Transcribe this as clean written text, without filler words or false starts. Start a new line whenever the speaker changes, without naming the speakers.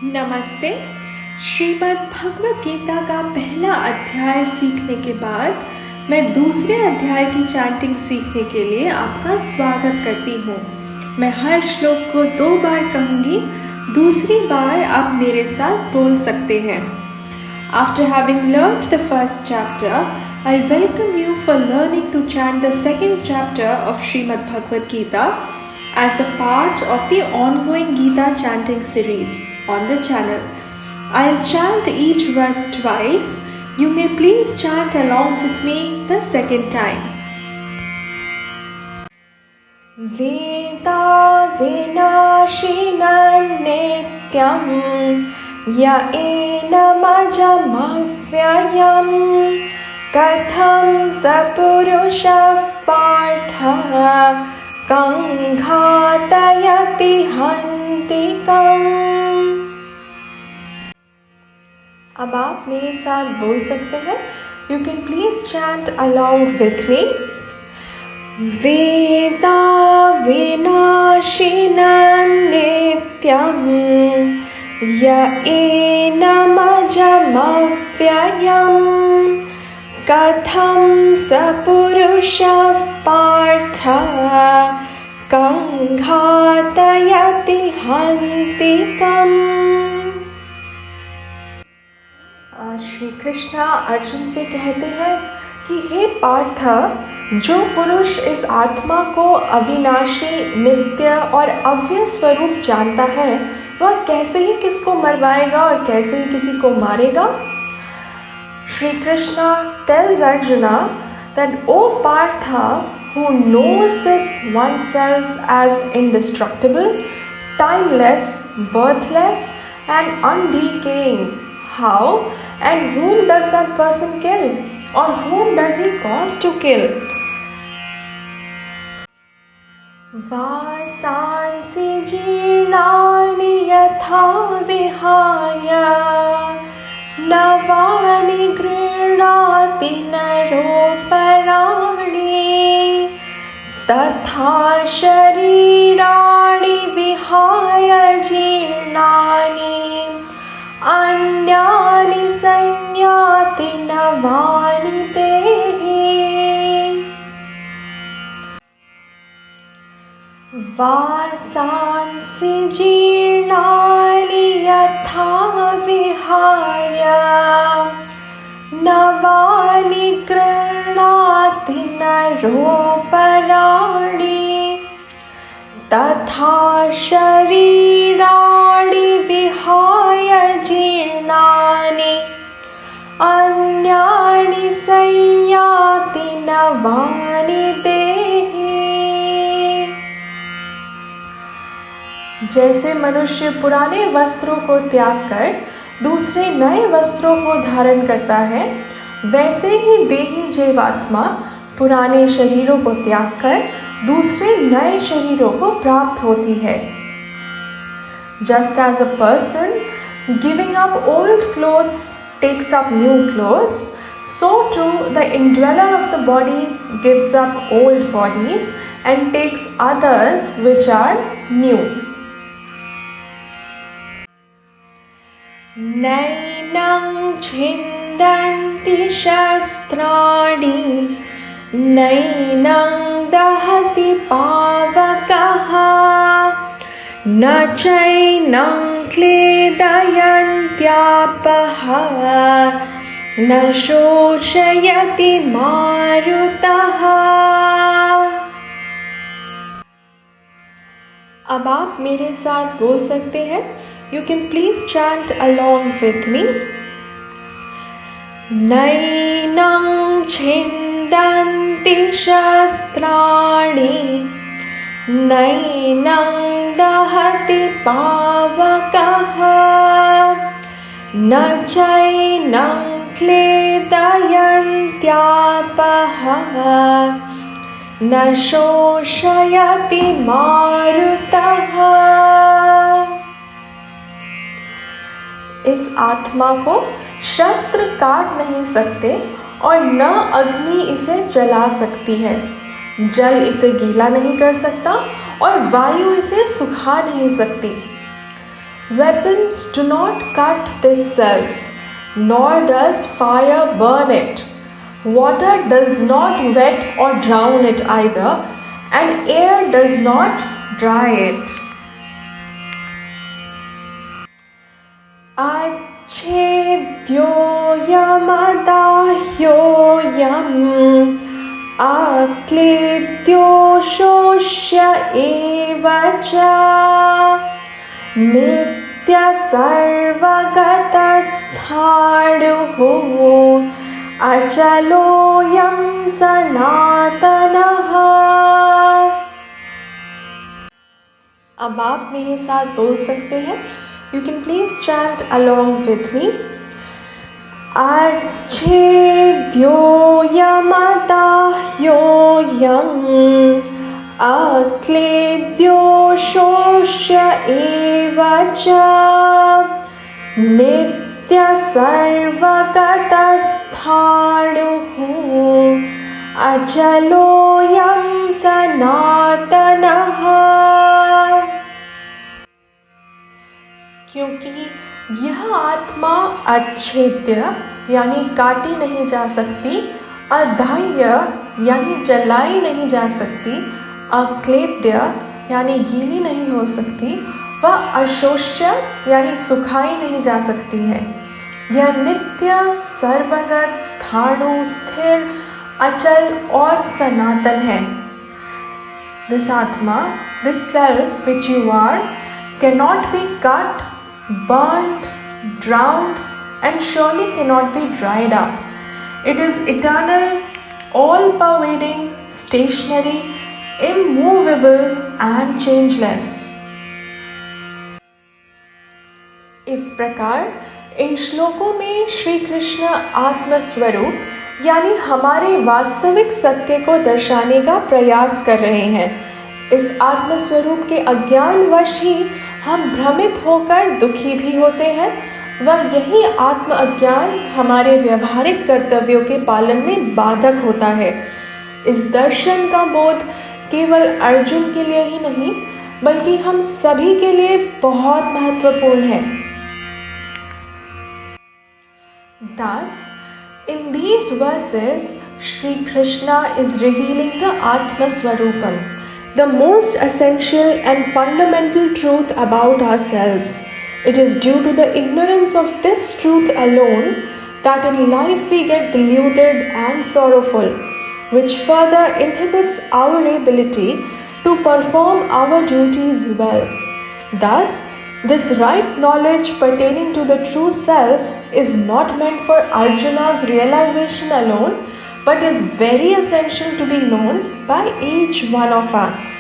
नमस्ते। श्रीमद् भगवद गीता का पहला अध्याय सीखने के बाद मैं दूसरे अध्याय की चैंटिंग सीखने के लिए आपका स्वागत करती हूँ। मैं हर श्लोक को 2 बार कहूँगी, दूसरी बार आप मेरे साथ बोल सकते हैं। After having learned the first chapter, I welcome you for learning to chant the second chapter of Srimad Bhagavad Gita as a part of the ongoing Gita chanting series on the channel. I'll chant each verse twice. You may please chant along with me the second time. Veda vinashinan nityam ya enamajamavyayam katham sapurushav partha Kanghatayati hantikam। अब आप मेरे साथ बोल सकते हैं। You can please chant along with me. Veda vinashinan nityam ya enamajamavyayam katham sapurushav partha Kanghatayati hantikam। Shri Krishna Arjun से कहते हैं कि हे पार्थ, जो पुरुष इस आत्मा को अविनाशी, नित्य और अव्यय स्वरूप जानता है, वह कैसे ही किसको मरवाएगा और कैसे ही किसी को मारेगा। Shri Krishna tells Arjuna that, O Partha, who knows this oneself as indestructible, timeless, birthless and undecaying, how and whom does that person kill, or whom does he cause to kill? Vasansi jirnani yatha vihaya Navani grinati naroparani Tatha sharirani vihaya jirnani Anyani sanyati navani tehi Vasansi jirnani yatha vihaya Navani grinati naroparani Tatha sharirani vihaya jirnani Anyani sanyati navani tehi। जैसे मनुष्य पुराने वस्त्रों को त्याग कर दूसरे नए वस्त्रों को धारण करता है, वैसे ही देही जीवात्मा पुराने शरीरों को त्याग कर दूसरे नए शरीरों को प्राप्त होती है। Just as a person giving up old clothes takes up new clothes, so too the indweller of the body gives up old bodies and takes others which are new. Nainam chindanti shastrani Nainam dahati pavakaha Na chainam kledayantyapaha Na shoshayati marutaha। अब आप मेरे साथ बोल सकते हैं। You can please chant along with me. Nainam chindanti shastrani Nainam dahati pavakaha Na chainam kledayantyapaha Na shoshayati marutaha। इस आत्मा को शस्त्र काट नहीं सकते और न अग्नि इसे जला सकती है। जल इसे गीला नहीं कर सकता और वायु इसे सुखा नहीं सकती। Weapons do not cut this self, nor does fire burn it. Water does not wet or drown it either, and air does not dry it. Achedyoyamadahyoyam akledyo shoshya evacha nitya sarvagatasthāduhu achaloyam sanatanaha। अब आप मेरे साथ बोल सकते हैं। You can please chant along with me. Achedyoyamadahyoyam akledyo shoshya evacha nitya sarvagatasthāduhu achaloyam sanatanaha। क्योंकि यह आत्मा अच्छेद्य यानी काटी नहीं जा सकती, अदाह्य यानी जलाई नहीं जा सकती, अक्लेद्य यानी गीली नहीं हो सकती, व अशोष्य यानी सुखाई नहीं जा सकती है। यह नित्य, सर्वगत, स्थाणु, स्थिर, अचल और सनातन है। दिस आत्मा, this self which you are, cannot be cut, burnt, drowned, and surely cannot be dried up. It is eternal, all-pervading, stationary, immovable, and changeless. इस प्रकार इन श्लोकों में श्री कृष्ण आत्मस्वरूप यानी हमारे वास्तविक सत्य को दर्शाने का प्रयास कर रहे हैं। इस आत्मस्वरूप के अज्ञानवश ही हम भ्रमित होकर दुखी भी होते हैं, व यही आत्म अज्ञान हमारे व्यवहारिक कर्तव्यों के पालन में बाधक होता है। इस दर्शन का बोध केवल अर्जुन के लिए ही नहीं बल्कि हम सभी के लिए बहुत महत्वपूर्ण है। Thus, in these verses, Shri Krishna is revealing the Atma Swarupam, the most essential and fundamental truth about ourselves. It is due to the ignorance of this truth alone that in life we get deluded and sorrowful, which further inhibits our ability to perform our duties well. Thus, this right knowledge pertaining to the true self is not meant for Arjuna's realization alone, but is very essential to be known by each one of us.